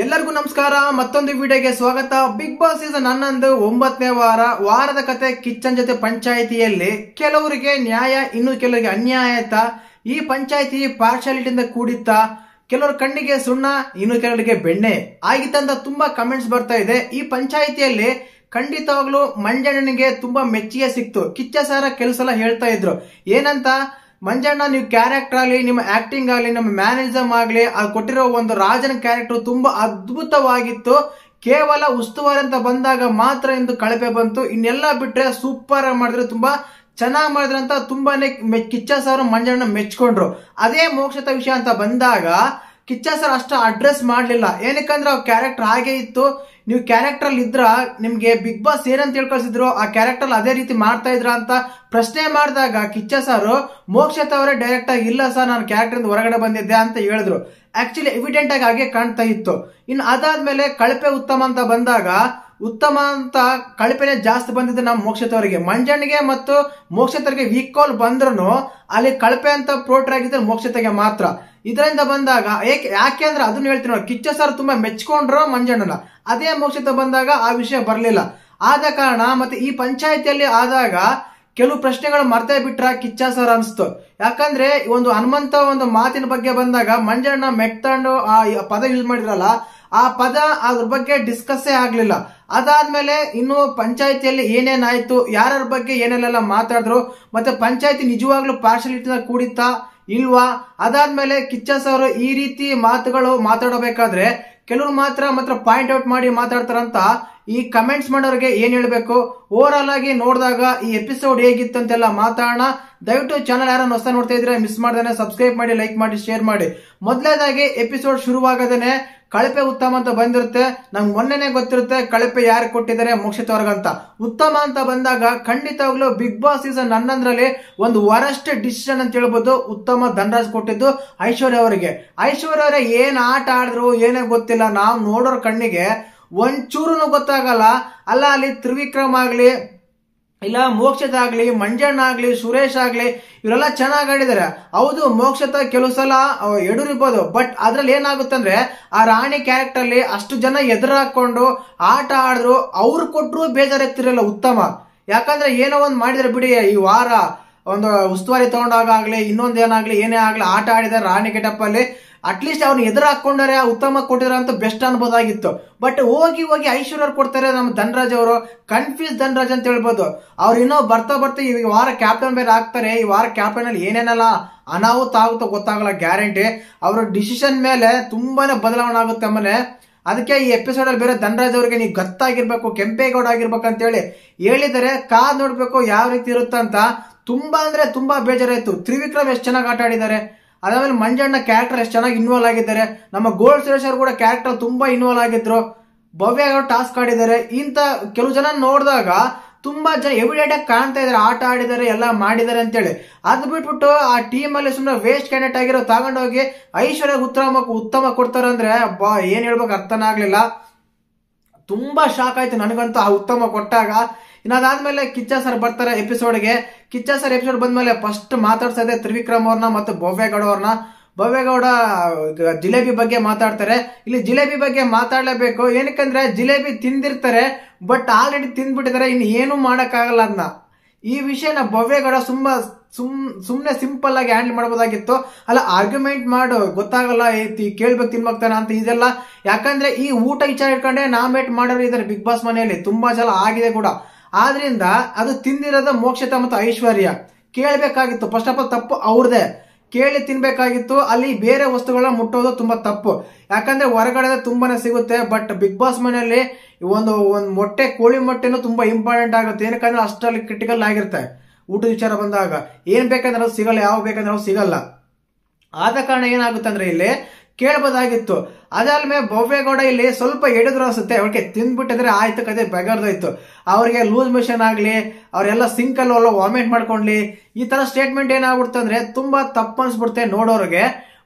ಎಲ್ಲರಿಗೂ ನಮಸ್ಕಾರ. ಮತ್ತೊಂದು ವಿಡಿಯೋಗೆ ಸ್ವಾಗತ. ಬಿಗ್ ಬಾಸ್ ಸೀಸನ್ 11 9ನೇ ವಾರದ ಕತೆ ಕಿಚ್ಚನ್ ಜೊತೆ ಪಂಚಾಯಿತಿಯಲ್ಲಿ ಕೆಲವರಿಗೆ ನ್ಯಾಯ, ಇನ್ನು ಕೆಲವರಿಗೆ ಅನ್ಯಾಯ ಆಯ್ತಾ? ಈ ಪಂಚಾಯಿತಿ ಪಾರ್ಶಾಲಿಟಿಯಿಂದ ಕೂಡಿತ್ತಾ? ಕೆಲವರು ಕಣ್ಣಿಗೆ ಸುಣ್ಣ, ಇನ್ನು ಕೆಲವರಿಗೆ ಬೆಣ್ಣೆ ಆಗಿತ್ತಂತ ತುಂಬಾ ಕಮೆಂಟ್ಸ್ ಬರ್ತಾ ಇದೆ. ಈ ಪಂಚಾಯಿತಿಯಲ್ಲಿ ಖಂಡಿತವಾಗ್ಲೂ ಮಂಜಣ್ಣನಿಗೆ ತುಂಬಾ ಮೆಚ್ಚುಗೆ ಸಿಕ್ತು. ಕಿಚ್ಚ ಸರ ಕೆಲವು ಸಲ ಹೇಳ್ತಾ ಇದ್ರು ಏನಂತ, ಮಂಜಣ್ಣ ನೀವು ಕ್ಯಾರೆಕ್ಟರ್ ಆಗಲಿ, ನಿಮ್ಮ ಆಕ್ಟಿಂಗ್ ಆಗಲಿ, ನಮ್ಮ ಮ್ಯಾನರಿಸಮ್ ಆಗಲಿ, ಅದು ಕೊಟ್ಟಿರೋ ಒಂದು ರಾಜನ ಕ್ಯಾರೆಕ್ಟರ್ ತುಂಬಾ ಅದ್ಭುತವಾಗಿತ್ತು. ಕೇವಲ ಉಸ್ತುವಾರಿ ಅಂತ ಬಂದಾಗ ಮಾತ್ರ ಇಂದು ಕಳಪೆ ಬಂತು. ಇನ್ನೆಲ್ಲ ಬಿಟ್ರೆ ಸೂಪರ್ ಆಗಿ ಮಾಡಿದ್ರೆ, ತುಂಬಾ ಚೆನ್ನಾಗಿ ಮಾಡಿದ್ರೆ ಅಂತ ತುಂಬಾನೇ ಕಿಚ್ಚ ಸರ್ ಮಂಜಣ್ಣ ಮೆಚ್ಕೊಂಡ್ರು. ಅದೇ ಮೋಕ್ಷದ ವಿಷಯ ಅಂತ ಬಂದಾಗ ಕಿಚ್ಚ ಸರ್ ಅಷ್ಟು ಅಡ್ರೆಸ್ ಮಾಡ್ಲಿಲ್ಲ. ಏನಕ್ಕಂದ್ರೆ ಅವ್ರ ಕ್ಯಾರೆಕ್ಟರ್ ಹಾಗೆ ಇತ್ತು. ನೀವು ಕ್ಯಾರೆಕ್ಟರ್ ಅಲ್ಲಿ ಇದ್ರ ನಿಮ್ಗೆ ಬಿಗ್ ಬಾಸ್ ಏನಂತ ಹೇಳ್ಕಳ್ಸಿದ್ರು, ಆ ಕ್ಯಾರೆಕ್ಟರ್ ಅದೇ ರೀತಿ ಮಾಡ್ತಾ ಇದ್ರ ಅಂತ ಪ್ರಶ್ನೆ ಮಾಡಿದಾಗ ಕಿಚ್ಚ ಸರ್ ಮೋಕ್ಷತ್ ಅವರೇ ಡೈರೆಕ್ಟ್ ಆಗಿ ಇಲ್ಲ ಸರ್, ನಾನು ಕ್ಯಾರೆಕ್ಟರ್ ಇಂದ ಹೊರಗಡೆ ಬಂದಿದ್ದೆ ಅಂತ ಹೇಳಿದ್ರು. ಆಕ್ಚುಲಿ ಎವಿಡೆಂಟ್ ಆಗಿ ಹಾಗೆ ಕಾಣ್ತಾ ಇತ್ತು. ಇನ್ನು ಅದಾದ್ಮೇಲೆ ಕಳಪೆ ಉತ್ತಮ ಅಂತ ಬಂದಾಗ ಉತ್ತಮ ಅಂತ ಕಳಪೆನೆ ಜಾಸ್ತಿ ಬಂದಿದೆ ನಮ್ಮ ಮೋಕ್ಷತವರಿಗೆ. ಮಂಜಣ್ಣಿಗೆ ಮತ್ತು ಮೋಕ್ಷತರಿಗೆ ವೀಕ್ ಬಂದ್ರು ಅಲ್ಲಿ ಕಳಪೆ ಅಂತ ಪ್ರೋಟ್ರ್ ಆಗಿದ್ರೆ ಮೋಕ್ಷತೆಗೆ ಮಾತ್ರ. ಇದರಿಂದ ಬಂದಾಗ ಯಾಕೆ ಅಂದ್ರೆ ಅದನ್ನ ಹೇಳ್ತೀನಿ ನೋಡಿ, ಕಿಚ್ಚ ಸರ್ ತುಂಬಾ ಮೆಚ್ಕೊಂಡ್ರು ಮಂಜಣ್ಣನ. ಅದೇ ಮೋಕ್ಷತೆ ಬಂದಾಗ ಆ ವಿಷಯ ಬರ್ಲಿಲ್ಲ. ಆದ ಕಾರಣ ಮತ್ತೆ ಈ ಪಂಚಾಯತಿಯಲ್ಲಿ ಆದಾಗ ಕೆಲವು ಪ್ರಶ್ನೆಗಳು ಮರ್ತೇ ಬಿಟ್ರ ಕಿಚ್ಚ ಸರ್ ಅನ್ಸ್ತು. ಯಾಕಂದ್ರೆ ಒಂದು ಹನುಮಂತ ಒಂದು ಮಾತಿನ ಬಗ್ಗೆ ಬಂದಾಗ ಮಂಜಣ್ಣ ಮೆಟ್ತಂಡು ಆ ಪದ ಯೂಸ್ ಮಾಡಿದ್ರಲ್ಲ, ಆ ಪದ ಅದ್ರ ಬಗ್ಗೆ ಡಿಸ್ಕಸ್ಸೇ ಆಗ್ಲಿಲ್ಲ. ಅದಾದ್ಮೇಲೆ ಇನ್ನು ಪಂಚಾಯತಿಯಲ್ಲಿ ಏನೇನಾಯ್ತು, ಯಾರ್ಯಾರ ಬಗ್ಗೆ ಏನೆಲ್ಲ ಮಾತಾಡಿದ್ರು, ಮತ್ತೆ ಪಂಚಾಯತಿ ನಿಜವಾಗ್ಲೂ ಪಾರ್ಶಾಲಿಟಿನ ಕೂಡಿತ್ತಾ ಇಲ್ವಾ? ಅದಾದ್ಮೇಲೆ ಕಿಚ್ಚ ಸರ್ ಈ ರೀತಿ ಮಾತುಗಳು ಮಾತಾಡಬೇಕಾದ್ರೆ ಕೆಲವರು ಮಾತ್ರ ಪಾಯಿಂಟ್ ಔಟ್ ಮಾಡಿ ಮಾತಾಡ್ತಾರಂತ ಈ ಕಮೆಂಟ್ಸ್ ಮಾಡೋರಿಗೆ ಏನ್ ಹೇಳ್ಬೇಕು? ಓವರ್ ಆಲ್ ಆಗಿ ನೋಡಿದಾಗ ಈ ಎಪಿಸೋಡ್ ಹೇಗಿತ್ತು ಅಂತೆಲ್ಲ ಮಾತಾಡೋಣ. ದಯವಿಟ್ಟು ಚಾನಲ್ ಯಾರನ್ನ ಹೊಸ ನೋಡ್ತಾ ಇದ್ರೆ ಮಿಸ್ ಮಾಡ್ದೇನೆ ಸಬ್ಸ್ಕ್ರೈಬ್ ಮಾಡಿ, ಲೈಕ್ ಮಾಡಿ, ಶೇರ್ ಮಾಡಿ. ಮೊದಲನೇದಾಗಿ ಎಪಿಸೋಡ್ ಶುರುವಾಗದೇನೆ ಕಳಪೆ ಉತ್ತಮ ಅಂತ ಬಂದಿರುತ್ತೆ. ನಂಗೆ ಮೊನ್ನೆನೆ ಗೊತ್ತಿರುತ್ತೆ ಕಳಪೆ ಯಾರು ಕೊಟ್ಟಿದ್ದಾರೆ ಮೋಕ್ಷಿತವರ್ಗಂತ. ಉತ್ತಮ ಅಂತ ಬಂದಾಗ ಖಂಡಿತವಾಗ್ಲೂ ಬಿಗ್ ಬಾಸ್ ಸೀಸನ್ 11ರಲ್ಲಿ ಒಂದು ವರಸ್ಟ್ ಡಿಸಿಷನ್ ಅಂತ ಹೇಳ್ಬೋದು. ಉತ್ತಮ ಧನರಾಜ್ ಕೊಟ್ಟಿದ್ದು ಐಶ್ವರ್ಯ ಅವರಿಗೆ. ಐಶ್ವರ್ಯ ಅವರೇ ಏನ್ ಆಟ ಆಡಿದ್ರು ಏನೇ ಗೊತ್ತಿಲ್ಲ, ನಾವು ನೋಡೋರ್ ಕಣ್ಣಿಗೆ ಒಂಚೂರು ಗೊತ್ತಾಗಲ್ಲ. ಅಲ್ಲ ಅಲ್ಲಿ ತ್ರಿವಿಕ್ರಮ್ ಆಗ್ಲಿ, ಇಲ್ಲ ಮೋಕ್ಷತ ಆಗ್ಲಿ, ಮಂಜಣ್ಣ ಆಗ್ಲಿ, ಸುರೇಶ್ ಆಗ್ಲಿ, ಇವರೆಲ್ಲ ಚೆನ್ನಾಗಿ ಆಡಿದ್ದಾರೆ. ಹೌದು, ಮೋಕ್ಷತ ಕೆಲವು ಸಲ ಎಡುರಿರ್ಬೋದು, ಬಟ್ ಅದ್ರಲ್ಲಿ ಏನಾಗುತ್ತಂದ್ರೆ ಆ ರಾಣಿ ಕ್ಯಾರೆಕ್ಟರ್ ಅಲ್ಲಿ ಅಷ್ಟು ಜನ ಎದುರು ಹಾಕೊಂಡು ಆಟ ಆಡಿದ್ರು, ಅವ್ರು ಕೊಟ್ರು ಬೇಜಾರಾಗ್ತಿರಲ್ಲ ಉತ್ತಮ. ಯಾಕಂದ್ರೆ ಏನೋ ಒಂದ್ ಮಾಡಿದ್ರೆ ಬಿಡಿ, ಈ ವಾರ ಒಂದು ಉಸ್ತುವಾರಿ ತಗೊಂಡಾಗ್ಲಿ, ಇನ್ನೊಂದೇನಾಗ್ಲಿ, ಏನೇ ಆಗ್ಲಿ ಆಟ ಆಡಿದಾರೆ ರಾಣಿ ಗೆಟಪ್ ಅಲ್ಲಿ. ಅಟ್ಲೀಸ್ಟ್ ಅವ್ನ ಎದುರು ಹಾಕೊಂಡ್ರೆ ಉತ್ತಮ ಕೊಟ್ಟಿರೋ ಅಂತ ಬೆಸ್ಟ್ ಅನ್ಬೋದಾಗಿತ್ತು. ಬಟ್ ಹೋಗಿ ಐಶ್ವರ್ಯ ಕೊಡ್ತಾರೆ ನಮ್ಮ ಧನರಾಜ್ ಅವರು. ಕನ್ಫ್ಯೂಸ್ ಧನರಾಜ್ ಅಂತ ಹೇಳ್ಬೋದು. ಅವ್ರು ಇನ್ನೂ ಬರ್ತಾ ಈ ವಾರ ಕ್ಯಾಪ್ಟನ್ ಬೇರೆ ಆಗ್ತಾರೆ. ಈ ವಾರ ಕ್ಯಾಪ್ಟನ್ ಅಲ್ಲಿ ಏನೇನಲ್ಲ ಅನಾಹುತ ಆಗುತ್ತೋ ಗೊತ್ತಾಗಲ್ಲ ಗ್ಯಾರಂಟಿ. ಅವ್ರ ಡಿಸಿಷನ್ ಮೇಲೆ ತುಂಬಾನೇ ಬದಲಾವಣೆ ಆಗುತ್ತೆ ಆಮೇಲೆ. ಅದಕ್ಕೆ ಈ ಎಪಿಸೋಡ್ ಅಲ್ಲಿ ಬೇರೆ ಧನರಾಜ್ ಅವ್ರಿಗೆ ನೀವು ಗತ್ತಾಗಿರ್ಬೇಕು, ಕೆಂಪೇಗೌಡ ಆಗಿರ್ಬೇಕು ಅಂತ ಹೇಳಿ ಹೇಳಿದರೆ ಕಾದ್ ನೋಡ್ಬೇಕು ಯಾವ ರೀತಿ ಇರುತ್ತಂತ. ತುಂಬಾ ಅಂದ್ರೆ ತುಂಬಾ ಬೇಜಾರಾಯ್ತು. ತ್ರಿವಿಕ್ರಮ್ ಎಷ್ಟು ಚೆನ್ನಾಗಿ ಆಟ ಆಡಿದ್ದಾರೆ. ಅದಾದ್ಮೇಲೆ ಮಂಜಣ್ಣ ಕ್ಯಾರೆಕ್ಟರ್ ಎಷ್ಟು ಚೆನ್ನಾಗಿ ಇನ್ವಾಲ್ವ್ ಆಗಿದ್ದಾರೆ. ನಮ್ಮ ಗೋಲ್ಡ್ ಸುರೇಶ್ ಅವರು ಕೂಡ ಕ್ಯಾರೆಕ್ಟರ್ ತುಂಬಾ ಇನ್ವಾಲ್ವ್ ಆಗಿದ್ರು. ಭವ್ಯ ಅವರು ಟಾಸ್ಕ್ ಆಡಿದ್ದಾರೆ. ಇಂತ ಕೆಲವು ಜನ ನೋಡಿದಾಗ ತುಂಬಾ ಜನ ಎವಿಡೆಂಟ್ ಆಗಿ ಕಾಣ್ತಾ ಇದಾರೆ, ಆಟ ಆಡಿದ್ದಾರೆ, ಎಲ್ಲ ಮಾಡಿದ್ದಾರೆ ಅಂತೇಳಿ. ಅದ್ ಬಿಟ್ಬಿಟ್ಟು ಆ ಟೀಮ್ ಅಲ್ಲಿ ಸುಮ್ಮನೆ ವೇಸ್ಟ್ ಕ್ಯಾಂಡಿಡೇಟ್ ಆಗಿರೋ ತಗೊಂಡೋಗಿ ಐಶ್ವರ್ಯ ಉತ್ತಮ ಕೊಡ್ತಾರೆ ಅಂದ್ರೆ ಏನ್ ಹೇಳ್ಬೇಕು ಅರ್ಥನೇ ಆಗ್ಲಿಲ್ಲ. ತುಂಬಾ ಶಾಕ್ ಆಯ್ತು ನನಗಂತೂ ಆ ಉತ್ತಮ ಕೊಟ್ಟಾಗ. ಇನ್ನಾದ್ಮೇಲೆ ಕಿಚ್ಚ ಸರ್ ಬರ್ತಾರೆ ಎಪಿಸೋಡ್ಗೆ. ಕಿಚ್ಚ ಸರ್ ಎಪಿಸೋಡ್ ಬಂದ್ಮೇಲೆ ಫಸ್ಟ್ ಮಾತಾಡ್ಸದೆ ತ್ರಿವಿಕ್ರಮ್ ಅವ್ರನ್ನ ಮತ್ತು ಭವ್ಯಗೌಡ ಅವ್ರನ್ನ. ಭವ್ಯಗೌಡ ಜಿಲೇಬಿ ಬಗ್ಗೆ ಮಾತಾಡ್ತಾರೆ. ಇಲ್ಲಿ ಜಿಲೇಬಿ ಬಗ್ಗೆ ಮಾತಾಡ್ಲೇಬೇಕು. ಏನಕ್ಕಂದ್ರೆ ಜಿಲೇಬಿ ತಿಂದಿರ್ತಾರೆ, ಬಟ್ ಆಲ್ರೆಡಿ ತಿಂದ್ಬಿಟ್ಟಿದ್ದಾರೆ, ಇನ್ನು ಏನು ಮಾಡಕ್ಕಾಗಲ್ಲ ಅದನ್ನ. ಈ ವಿಷಯನ ಭವ್ಯಗೌಡ ಸುಮ್ನೆ ಸಿಂಪಲ್ ಆಗಿ ಹ್ಯಾಂಡಲ್ ಮಾಡಬಹುದಾಗಿತ್ತು. ಅಲ್ಲ ಆರ್ಗ್ಯುಮೆಂಟ್ ಮಾಡು, ಗೊತ್ತಾಗಲ್ಲ ಕೇಳ್ಬೇಕು ತಿನ್ಬೇಕ್ತಾನ ಅಂತ ಇದೆಲ್ಲ. ಯಾಕಂದ್ರೆ ಈ ಊಟ ವಿಚಾರ ಇಟ್ಕೊಂಡೆ ನಾಮಿನೇಟ್ ಮಾಡೋರು ಇದಾರೆ ಬಿಗ್ ಬಾಸ್ ಮನೆಯಲ್ಲಿ, ತುಂಬಾ ಸಲ ಆಗಿದೆ ಕೂಡ. ಆದ್ರಿಂದ ಅದು ತಿಂದಿರೋದ ಮೋಕ್ಷತ ಮತ್ತು ಐಶ್ವರ್ಯ. ಕೇಳ್ಬೇಕಾಗಿತ್ತು, ಫಸ್ಟ್ ಆಫ್ ಆಲ್ ತಪ್ಪು ಅವ್ರದೇ. ಕೇಳಿ ತಿನ್ಬೇಕಾಗಿತ್ತು. ಅಲ್ಲಿ ಬೇರೆ ವಸ್ತುಗಳನ್ನ ಮುಟ್ಟೋದು ತುಂಬಾ ತಪ್ಪು. ಯಾಕಂದ್ರೆ ಹೊರಗಡೆ ತುಂಬಾನೇ ಸಿಗುತ್ತೆ, ಬಟ್ ಬಿಗ್ ಬಾಸ್ ಮನೆಯಲ್ಲಿ ಒಂದು ಮೊಟ್ಟೆ, ಕೋಳಿ ಮೊಟ್ಟೆನೂ ತುಂಬಾ ಇಂಪಾರ್ಟೆಂಟ್ ಆಗುತ್ತೆ. ಏನಕ್ಕಂದ್ರೆ ಅಷ್ಟರಲ್ಲಿ ಕ್ರಿಟಿಕಲ್ ಆಗಿರುತ್ತೆ. ಊಟದ ವಿಚಾರ ಬಂದಾಗ ಏನ್ ಬೇಕಂದ್ರೆ ಅದು ಸಿಗಲ್ಲ, ಯಾವ ಬೇಕಂದ್ರೆ ಅದು ಸಿಗಲ್ಲ. ಆದ ಕಾರಣ ಏನಾಗುತ್ತೆ ಅಂದ್ರೆ ಇಲ್ಲಿ ಕೇಳಬಹುದಾಗಿತ್ತು. ಅದಾದ್ಮೇಲೆ ಭವ್ಯಗೌಡ ಇಲ್ಲಿ ಸ್ವಲ್ಪ ಎಡಿದ್ರು ಅನ್ಸುತ್ತೆ. ಅವ್ರಿಗೆ ತಿಂದ್ಬಿಟ್ಟಿದ್ರೆ ಆಯ್ತು, ಕತೆ ಬಗೆಹರ್ದೋಯ್ತು. ಅವ್ರಿಗೆ ಲೂಸ್ ಮಿಷನ್ ಆಗ್ಲಿ, ಅವರೆಲ್ಲ ಸಿಂಕಲ್ ವಾಮಿಟ್ ಮಾಡ್ಕೊಂಡ್ಲಿ, ಈ ತರ ಸ್ಟೇಟ್ಮೆಂಟ್ ಏನಾಗ್ಬಿಡ್ತು ಅಂದ್ರೆ ತುಂಬಾ ತಪ್ಪು ಅನ್ಸ್ಬಿಡುತ್ತೆ ನೋಡೋರಿಗೆ.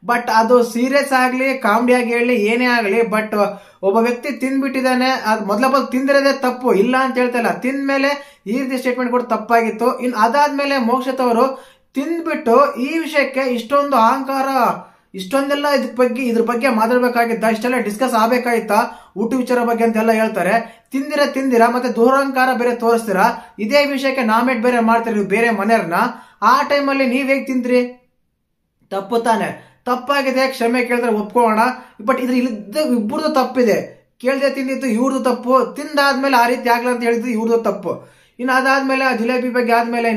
ಬಟ್ ಅದು ಸೀರಿಯಸ್ ಆಗ್ಲಿ, ಕಾಮಿಡಿ ಆಗಿ ಹೇಳಿ, ಏನೇ ಆಗ್ಲಿ, ಬಟ್ ಒಬ್ಬ ವ್ಯಕ್ತಿ ತಿಂದ್ಬಿಟ್ಟಿದ್ದಾನೆ, ಅದ್ ಮೊದಲ ತಿಂದಿರೋದೇ ತಪ್ಪು, ಇಲ್ಲ ಅಂತ ಹೇಳ್ತಾ ಇಲ್ಲ. ತಿಂದ್ಮೇಲೆ ಈ ರೀತಿ ಸ್ಟೇಟ್ಮೆಂಟ್ ಕೂಡ ತಪ್ಪಾಗಿತ್ತು. ಇನ್ ಅದಾದ್ಮೇಲೆ ಮೋಕ್ಷತ್ ಅವರು ತಿಂದ್ಬಿಟ್ಟು ಈ ವಿಷಯಕ್ಕೆ ಇಷ್ಟೊಂದು ಅಹಂಕಾರ ಇಷ್ಟೊಂದೆಲ್ಲ ಇದ್ರ ಬಗ್ಗೆ ಮಾತಾಡ್ಬೇಕಾಗಿತ್ತ, ಇಷ್ಟೆಲ್ಲ ಡಿಸ್ಕಸ್ ಆಗ್ಬೇಕಾಗಿತ್ತಾ ಊಟ ವಿಚಾರ ಬಗ್ಗೆ ಅಂತೆಲ್ಲ ಹೇಳ್ತಾರೆ. ತಿಂದಿರ ಮತ್ತೆ ದೂರಂಕಾರ ಬೇರೆ ತೋರಿಸ್ತೀರಾ, ಇದೇ ವಿಷಯಕ್ಕೆ ನಾಮೇಟ್ ಬೇರೆ ಮಾಡ್ತೀರಿ ನೀವು ಬೇರೆ ಮನೆಯವ್ರನ್ನ. ಆ ಟೈಮಲ್ಲಿ ನೀವ್ ಹೇಗ್ ತಿಂದ್ರಿ? ತಪ್ಪು ತಾನೆ, ತಪ್ಪಾಗಿದೆ, ಕ್ಷಮೆ ಕೇಳಿದ್ರೆ ಒಪ್ಕೊಳ್ಳೋಣ. ಬಟ್ ಇದ್ರ ಇಬ್ಬರದು ತಪ್ಪಿದೆ. ಕೇಳ್ದೆ ತಿಂದಿತ್ತು ಇವ್ರದ್ದು ತಪ್ಪು, ತಿಂದಾದ್ಮೇಲೆ ಆ ರೀತಿ ಆಗ್ಲ ಅಂತ ಹೇಳಿದ್ದು ಇವ್ರದ್ದು ತಪ್ಪು. ಇನ್ನು ಅದಾದ್ಮೇಲೆ ಆ ಜಿಲೇಬಿ ಬಗ್ಗೆ ಆದ್ಮೇಲೆ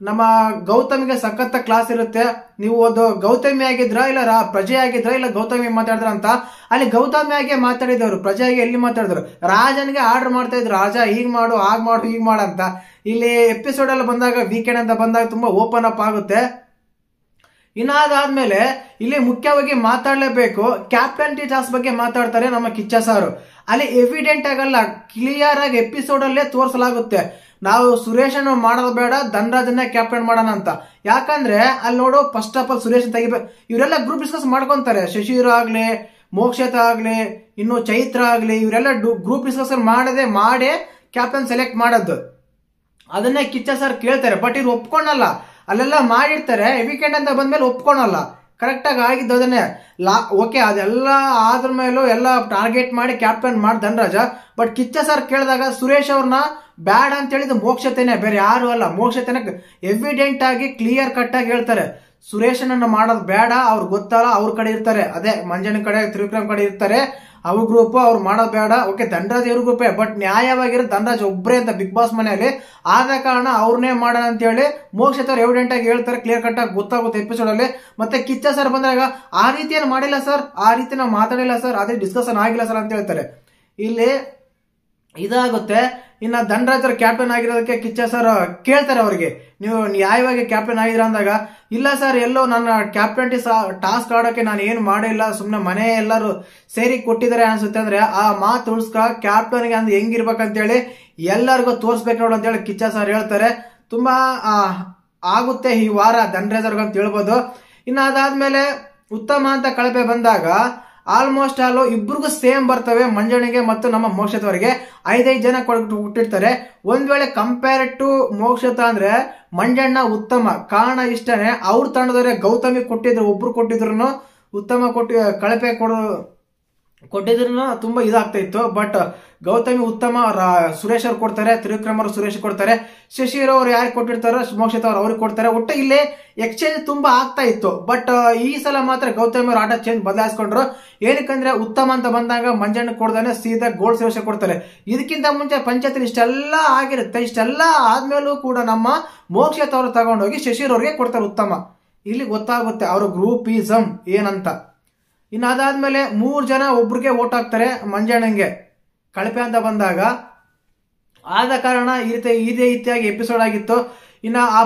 ನಮ್ಮ ಗೌತಮಿಗೆ ಸಖತ್ತ ಕ್ಲಾಸ್ ಇರುತ್ತೆ. ನೀವು ಒಂದು ಗೌತಮಿ ಆಗಿದ್ರ ಇಲ್ಲ ಪ್ರಜೆ ಆಗಿದ್ರ ಇಲ್ಲ ಗೌತಮಿ ಮಾತಾಡಿದ್ರ ಅಂತ. ಅಲ್ಲಿ ಗೌತಮಿ ಆಗಿ ಮಾತಾಡಿದವರು, ಪ್ರಜೆಯಾಗಿ ಎಲ್ಲಿ ಮಾತಾಡಿದ್ರು? ರಾಜನಿಗೆ ಆರ್ಡರ್ ಮಾಡ್ತಾ ಇದ್ರು, ರಾಜ ಹೀಗ್ ಮಾಡು ಹಾಗ್ ಮಾಡು ಹೀಗ್ ಮಾಡು ಅಂತ. ಇಲ್ಲಿ ಎಪಿಸೋಡ್ ಅಲ್ಲಿ ಬಂದಾಗ ವೀಕೆಂಡ್ ಅಂತ ಬಂದಾಗ ತುಂಬಾ ಓಪನ್ ಅಪ್ ಆಗುತ್ತೆ. ಇನ್ನಾದ್ಮೇಲೆ ಇಲ್ಲಿ ಮುಖ್ಯವಾಗಿ ಮಾತಾಡ್ಲೇಬೇಕು, ಕ್ಯಾಪ್ಟನ್ ಟಾಸ್ಕ್ ಬಗ್ಗೆ ಮಾತಾಡ್ತಾರೆ ನಮ್ಮ ಕಿಚ್ಚ ಸಾರು. ಅಲ್ಲಿ ಎವಿಡೆಂಟ್ ಆಗಲ್ಲ, ಕ್ಲಿಯರ್ ಆಗಿ ಎಪಿಸೋಡ್ ಅಲ್ಲೇ ತೋರಿಸಲಾಗುತ್ತೆ. ನಾವು ಸುರೇಶನ್ ಮಾಡೋದು ಬೇಡ, ಧನರಾಜನ್ನೇ ಕ್ಯಾಪ್ಟನ್ ಮಾಡೋಣ ಅಂತ. ಯಾಕಂದ್ರೆ ಅಲ್ಲಿ ನೋಡು, ಫಸ್ಟ್ ಆಫ್ ಆಲ್ ಸುರೇಶ್ ತೆಗಿಬೇಕು. ಇವರೆಲ್ಲ ಗ್ರೂಪ್ ಡಿಸ್ಕಸ್ ಮಾಡ್ಕೊಂತಾರೆ. ಶಶಿರು ಆಗ್ಲಿ, ಮೋಕ್ಷಿತ ಆಗ್ಲಿ, ಇನ್ನು ಚೈತ್ರ ಆಗ್ಲಿ, ಇವರೆಲ್ಲ ಗ್ರೂಪ್ ಡಿಸ್ಕಸ್ ಮಾಡೇ ಕ್ಯಾಪ್ಟನ್ ಸೆಲೆಕ್ಟ್ ಮಾಡೋದು. ಅದನ್ನೇ ಕಿಚ್ಚ ಸರ್ ಕೇಳ್ತಾರೆ. ಬಟ್ ಇವ್ರು ಒಪ್ಕೊಂಡಲ್ಲ, ಅಲ್ಲೆಲ್ಲ ಮಾಡಿರ್ತಾರೆ. ವೀಕೆಂಡ್ ಅಂತ ಬಂದ್ಮೇಲೆ ಒಪ್ಕೊಳಲ್ಲ. ಕರೆಕ್ಟ್ ಆಗಿ ಆಗಿದ್ದು ಅದನ್ನೇ ಓಕೆ, ಅದೆಲ್ಲ ಆದ್ರ ಮೇಲೂ ಎಲ್ಲ ಟಾರ್ಗೆಟ್ ಮಾಡಿ ಕ್ಯಾಪ್ಟನ್ ಮಾಡಿ ಧನರಾಜ. ಬಟ್ ಕಿಚ್ಚ ಸರ್ ಕೇಳಿದಾಗ ಸುರೇಶ್ ಅವ್ರನ್ನ ಬ್ಯಾಡ್ ಅಂತ ಹೇಳಿದ್ದು ಮೋಕ್ಷತೆನೆ, ಬೇರೆ ಯಾರು ಅಲ್ಲ. ಮೋಕ್ಷತೆನೆ ಎವಿಡೆಂಟ್ ಆಗಿ ಕ್ಲಿಯರ್ ಕಟ್ ಆಗಿ ಹೇಳ್ತಾರೆ, ಸುರೇಶನನ್ನ ಮಾಡೋದು ಬೇಡ, ಅವ್ರು ಗೊತ್ತಲ್ಲ, ಅವ್ರ ಕಡೆ ಇರ್ತಾರೆ. ಅದೇ ಮಂಜನ ಕಡೆ ತ್ರಿವಿಕ್ರಮ್ ಕಡೆ ಇರ್ತಾರೆ, ಅವ್ರ ಗ್ರೂಪ್ ಅವ್ರು ಮಾಡೋದು ಬೇಡ. ಓಕೆ, ಧನರಾಜ್ ಇವ್ರ ಗ್ರೂಪೇ, ಬಟ್ ನ್ಯಾಯವಾಗಿರೋ ಧನರಾಜ್ ಒಬ್ಬರೇ ಅಂತ ಬಿಗ್ ಬಾಸ್ ಮನೆಯಲ್ಲಿ. ಆದ ಕಾರಣ ಅವ್ರನ್ನೇ ಮಾಡೋಣ ಅಂತ ಹೇಳಿ ಮೋಕ್ಷತ್ ಅವ್ರು ಎವಿಡೆಂಟ್ ಆಗಿ ಹೇಳ್ತಾರೆ, ಕ್ಲಿಯರ್ ಕಟ್ ಆಗಿ ಗೊತ್ತಾಗುತ್ತೆ ಎಪಿಸೋಡ್ ಅಲ್ಲಿ. ಮತ್ತೆ ಕಿಚ್ಚ ಸರ್ ಬಂದಾಗ ಆ ರೀತಿಯನ್ನು ಮಾಡಿಲ್ಲ ಸರ್, ಆ ರೀತಿ ನಾವು ಮಾತಾಡಿಲ್ಲ ಸರ್, ಅದೇ ಡಿಸ್ಕಷನ್ ಆಗಿಲ್ಲ ಸರ್ ಅಂತ ಹೇಳ್ತಾರೆ. ಇಲ್ಲಿ ಇದಾಗುತ್ತೆ. ಇನ್ನ ಧನರಾಜ್ ಅವ್ರ ಕ್ಯಾಪ್ಟನ್ ಆಗಿರೋದಕ್ಕೆ ಕಿಚ್ಚ ಸರ್ ಕೇಳ್ತಾರೆ ಅವ್ರಿಗೆ, ನೀವು ನ್ಯಾಯವಾಗಿ ಕ್ಯಾಪ್ಟನ್ ಆಗಿದ್ರ ಅಂದಾಗ, ಇಲ್ಲ ಸರ್, ಎಲ್ಲೋ ನನ್ನ ಕ್ಯಾಪ್ಟನ್ ಟಾಸ್ಕ್ ಆಡೋಕೆ ನಾನು ಏನು ಮಾಡಿಲ್ಲ, ಸುಮ್ನೆ ಮನೆ ಎಲ್ಲರೂ ಸೇರಿ ಕೊಟ್ಟಿದ್ದಾರೆ ಅನ್ಸುತ್ತೆ ಅಂದ್ರೆ ಆ ಮಾತು ಉಳಿಸ್ಕ ಕ್ಯಾಪ್ಟನ್ಗೆ ಅಂದ್ರೆ ಹೆಂಗಿರ್ಬೇಕಂತೇಳಿ ಎಲ್ಲರಿಗೂ ತೋರ್ಸ್ಬೇಕು ನೋಡು ಅಂತ ಹೇಳಿ ಕಿಚ್ಚ ಸರ್ ಹೇಳ್ತಾರೆ. ತುಂಬಾ ಆಗುತ್ತೆ ಈ ವಾರ ಧನರಾಜ್ ಅವ್ರಿಗೆ ಅಂತ ಹೇಳ್ಬೋದು. ಇನ್ನು ಅದಾದ್ಮೇಲೆ ಉತ್ತಮ ಅಂತ ಕಳಪೆ ಬಂದಾಗ ಆಲ್ಮೋಸ್ಟ್ ಆಲ್ ಇಬ್ರಿಗೂ ಸೇಮ್ ಬರ್ತವೆ. ಮಂಜಣ್ಣಿಗೆ ಮತ್ತು ನಮ್ಮ ಮೋಕ್ಷತವರಿಗೆ 5 ಜನ ಕೊಟ್ಟಿರ್ತಾರೆ. ಒಂದ್ ವೇಳೆ ಕಂಪೇರ್ ಟು ಮೋಕ್ಷತ ಅಂದ್ರೆ ಮಂಜಣ್ಣ ಉತ್ತಮ. ಕಾರಣ ಇಷ್ಟನೇ, ಅವ್ರ ತಂಡದವರೇ ಗೌತಮಿ ಒಬ್ರು ಕೊಟ್ಟಿದ್ರು ಉತ್ತಮ ಕಳಪೆ ಕೊಟ್ಟಿದ್ರು ತುಂಬಾ ಇದಾಗ್ತಾ ಇತ್ತು. ಬಟ್ ಗೌತಮಿ ಉತ್ತಮ ಸುರೇಶ್ ಅವ್ರು ಕೊಡ್ತಾರೆ, ತ್ರಿವಿಕ್ರಮ್ ಅವರು ಸುರೇಶ್ ಕೊಡ್ತಾರೆ, ಶಶಿರ್ ಅವ್ರು ಯಾರು ಕೊಟ್ಟಿರ್ತಾರೋ ಮೋಕ್ಷಿತ ಅವ್ರು ಅವ್ರಿಗೆ ಕೊಡ್ತಾರೆ. ಒಟ್ಟು ಇಲ್ಲಿ ಎಕ್ಸ್ಚೇಂಜ್ ತುಂಬಾ ಆಗ್ತಾ ಇತ್ತು. ಬಟ್ ಈ ಸಲ ಮಾತ್ರ ಗೌತಮಿ ಅವ್ರು ಆಟ ಚೇಂಜ್ ಬದಲಾಯಿಸ್ಕೊಂಡ್ರು. ಏನಕ್ಕಂದ್ರೆ ಉತ್ತಮ ಅಂತ ಬಂದಾಗ ಮಂಜಣ್ಣ ಕೊಡ್ದಾನೆ ಸೀದಾ ಗೋಲ್ಡ್ ಸುರೇಶ್ ಕೊಡ್ತಾರೆ. ಇದಕ್ಕಿಂತ ಮುಂಚೆ ಪಂಚಾಯತ್ ಇಷ್ಟೆಲ್ಲ ಆಗಿರುತ್ತೆ. ಇಷ್ಟೆಲ್ಲ ಆದ್ಮೇಲೂ ಕೂಡ ನಮ್ಮ ಮೋಕ್ಷಿತ ಅವರು ತಗೊಂಡೋಗಿ ಶಶಿರ್ ಅವ್ರಿಗೆ ಕೊಡ್ತಾರೆ ಉತ್ತಮ. ಇಲ್ಲಿ ಗೊತ್ತಾಗುತ್ತೆ ಅವ್ರ ಗ್ರೂಪಿಸಮ್ ಏನಂತ. ಇನ್ನು ಅದಾದ್ಮೇಲೆ 3 ಜನ ಒಬ್ರಿಗೆ ಓಟ್ ಹಾಕ್ತಾರೆ ಮಂಜಣ್ಣಂಗೆ ಕಳಪೆ ಅಂತ ಬಂದಾಗ. ಆದ ಕಾರಣ ಇದೇ ರೀತಿಯಾಗಿ ಎಪಿಸೋಡ್ ಆಗಿತ್ತು. ಇನ್ನ ಆ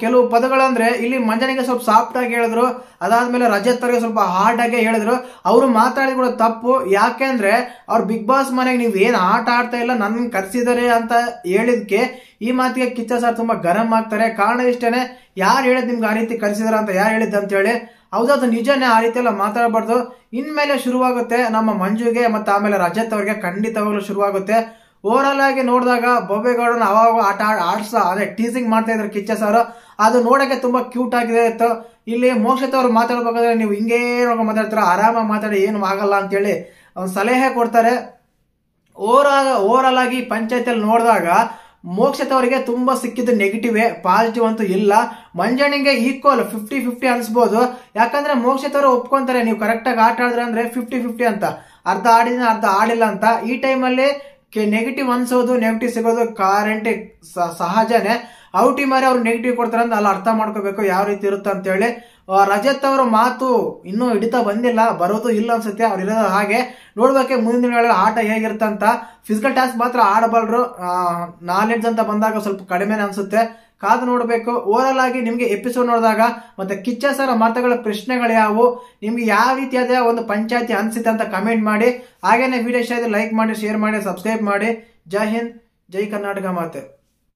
ಕೆಲವು ಪದಗಳಂದ್ರೆ ಇಲ್ಲಿ ಮಂಜನಿಗೆ ಸ್ವಲ್ಪ ಸಾಫ್ಟ್ ಆಗಿ ಹೇಳಿದ್ರು, ಅದಾದ್ಮೇಲೆ ರಜತ್ ಅವ್ರಿಗೆ ಸ್ವಲ್ಪ ಹಾರ್ಡ್ ಆಗಿ ಹೇಳಿದ್ರು. ಅವರು ಮಾತಾಡಿದ ಕೂಡ ತಪ್ಪು. ಯಾಕೆಂದ್ರೆ ಅವ್ರು ಬಿಗ್ ಬಾಸ್ ಮನೆಗೆ ನೀವ್ ಏನ್ ಆಟ ಆಡ್ತಾ ಇಲ್ಲ, ನನ್ನ ಕರ್ಸಿದಾರೆ ಅಂತ ಹೇಳಿದ್ಕೆ ಈ ಮಾತಿಗೆ ಕಿಚ್ಚ ಸರ್ ತುಂಬಾ ಗರಂ ಆಗ್ತಾರೆ. ಕಾರಣ ಇಷ್ಟೇನೆ, ಯಾರು ಹೇಳಿದ್ ನಿಮ್ಗೆ ಆ ರೀತಿ ಕರ್ಸಿದಾರ ಅಂತ ಯಾರು ಹೇಳಿದ್ ಅಂತ ಹೇಳಿ. ಹೌದದು ನಿಜನೇ, ಆ ರೀತಿ ಎಲ್ಲ ಮಾತಾಡಬಾರ್ದು. ಇನ್ಮೇಲೆ ಶುರುವಾಗುತ್ತೆ ನಮ್ಮ ಮಂಜುಗೆ ಮತ್ತೆ ಆಮೇಲೆ ರಜತ್ ಅವ್ರಿಗೆ ಖಂಡಿತವಾಗ್ಲೂ ಶುರುವಾಗುತ್ತೆ. ಓವರ್ ಆಲ್ ಆಗಿ ನೋಡಿದಾಗ ಬೊಬ್ಬೇಗೌಡನ ಅವಾಗ ಅದೇ ಟೀಸಿಂಗ್ ಮಾಡ್ತಾ ಇದ್ರು ಕಿಚ್ಚ ಸರ್. ಅದು ನೋಡಕ್ಕೆ ತುಂಬಾ ಕ್ಯೂಟ್ ಆಗಿದೆ ಇತ್ತು. ಇಲ್ಲಿ ಮೋಕ್ಷಿತ ಅವ್ರು ಮಾತಾಡ್ಬೇಕಾದ್ರೆ ನೀವು ಹಿಂಗೇ ಮಾತಾಡ್ತೀರ, ಆರಾಮಾಗಿ ಮಾತಾಡಿ ಏನು ಆಗಲ್ಲ ಅಂತೇಳಿ ಒಂದು ಸಲಹೆ ಕೊಡ್ತಾರೆ. ಓವರ್ ಆಲ್ ಆಗಿ ಪಂಚಾಯತಿಯಲ್ಲಿ ನೋಡಿದಾಗ ಮೋಕ್ಷಿತ ಅವರಿಗೆ ತುಂಬಾ ಸಿಕ್ಕಿದ್ದು ನೆಗೆಟಿವ್, ಪಾಸಿಟಿವ್ ಅಂತೂ ಇಲ್ಲ. ಮಂಜಣ್ಣಿಗೆ ಈಕ್ವಲ್ 50-50 ಅನ್ಸ್ಬೋದು. ಯಾಕಂದ್ರೆ ಮೋಕ್ಷಿತ ಅವರು ಒಪ್ಕೊಂತಾರೆ, ನೀವು ಕರೆಕ್ಟ್ ಆಗಿ ಆಟ ಆಡಿದ್ರೆ ಅಂದ್ರೆ 50-50 ಅಂತ, ಅರ್ಧ ಆಡಿದ್ರೆ ಅರ್ಧ ಆಡಿಲ್ಲ ಅಂತ. ಈ ಟೈಮಲ್ಲಿ ನೆಗೆಟಿವ್ ಅನ್ಸೋದು, ನೆಗೆಟಿವ್ ಸಿಗೋದು ಗ್ಯಾರಂಟಿ ಸಹಜನೇ. ಔಟಿ ಮಾರಿ ಅವ್ರು ನೆಗೆಟಿವ್ ಕೊಡ್ತಾರೆ ಅಂತ ಅಲ್ಲಿ ಅರ್ಥ ಮಾಡ್ಕೋಬೇಕು ಯಾವ ರೀತಿ ಇರುತ್ತೆ ಅಂತ ಹೇಳಿ. ರಜತ್ ಅವರ ಮಾತು ಇನ್ನೂ ಹಿಡಿತಾ ಬಂದಿಲ್ಲ, ಬರೋದು ಇಲ್ಲ ಅನ್ಸುತ್ತೆ. ಅವ್ರು ಇರೋದು ಹಾಗೆ ನೋಡ್ಬೇಕೆ ಮುಂದಿನ ದಿನಗಳಲ್ಲಿ ಆಟ ಹೇಗಿರುತ್ತಂತ. ಫಿಸಿಕಲ್ ಟಾಸ್ಕ್ ಮಾತ್ರ ಆಡಬಲ್ರು, ನಾಲೆಡ್ಜ್ ಅಂತ ಬಂದಾಗ ಸ್ವಲ್ಪ ಕಡಿಮೆನೆ ಅನ್ಸುತ್ತೆ. ಕಾದು ನೋಡ್ಬೇಕು. ಓವರ್ ಆಲ್ ಆಗಿ ನಿಮ್ಗೆ ಎಪಿಸೋಡ್ ನೋಡಿದಾಗ ಮತ್ತೆ ಕಿಚ್ಚ ಸರ ಮಾತುಗಳ ಪ್ರಶ್ನೆಗಳು ಯಾವುವು, ನಿಮ್ಗೆ ಯಾವ ರೀತಿಯಾದ ಒಂದು ಪಂಚಾಯತಿ ಅನ್ಸುತ್ತೆ ಅಂತ ಕಮೆಂಟ್ ಮಾಡಿ. ಹಾಗೇನೆ ವಿಡಿಯೋ ಇಷ್ಟ ಆದ್ರೆ ಲೈಕ್ ಮಾಡಿ, ಶೇರ್ ಮಾಡಿ, ಸಬ್ಸ್ಕ್ರೈಬ್ ಮಾಡಿ. ಜೈ ಹಿಂದ್, ಜೈ ಕರ್ನಾಟಕ ಮಾತೆ.